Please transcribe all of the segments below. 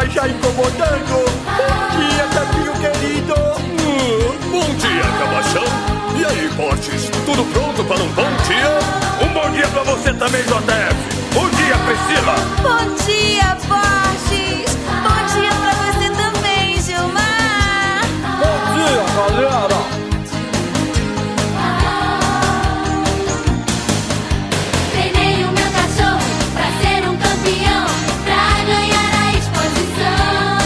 mas já incomodando. Bom dia, Tepinho querido. Bom dia, Cabação. E aí, Borges, tudo pronto para um bom dia? Um bom dia pra você também, JF. Bom dia, Priscila. Bom dia, Borges. Bom dia pra você também, Gilmar. Bom dia, galera. Treinei o meu cachorro pra ser um campeão, pra ganhar a exposição.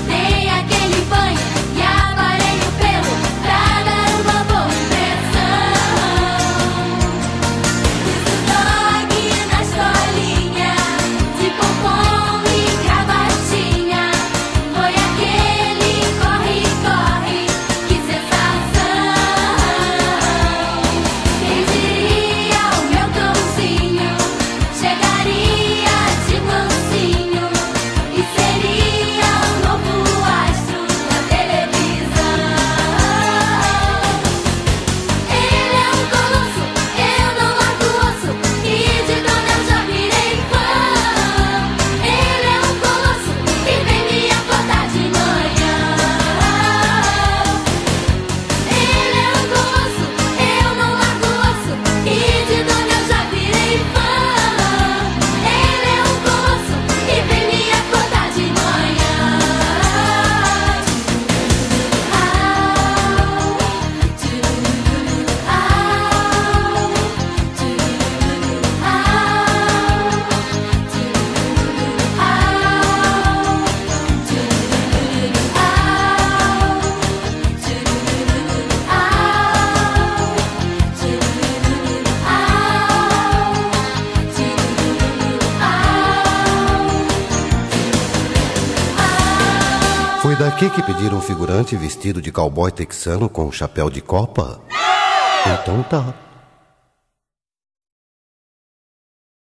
Dei aquele banho e aparei o pelo pra dar uma boa impressão. Dog na escolinha, de pompom e gravatinha. Foi aquele corre, corre, que sensação. Quem diria o meu cãozinho chegaria de mansinho e seria o novo astro da televisão. Ele é um colosso, eu não largo o osso, e de quando eu já virei fã. Ele é um colosso que vem me acordar de manhã. Ele é um colosso, eu não largo o osso, e de quando eu já virei fã. Ele é um colosso que vem me acordar de manhã. Foi daqui que pediram um figurante vestido de cowboy texano com um chapéu de copa? Então tá.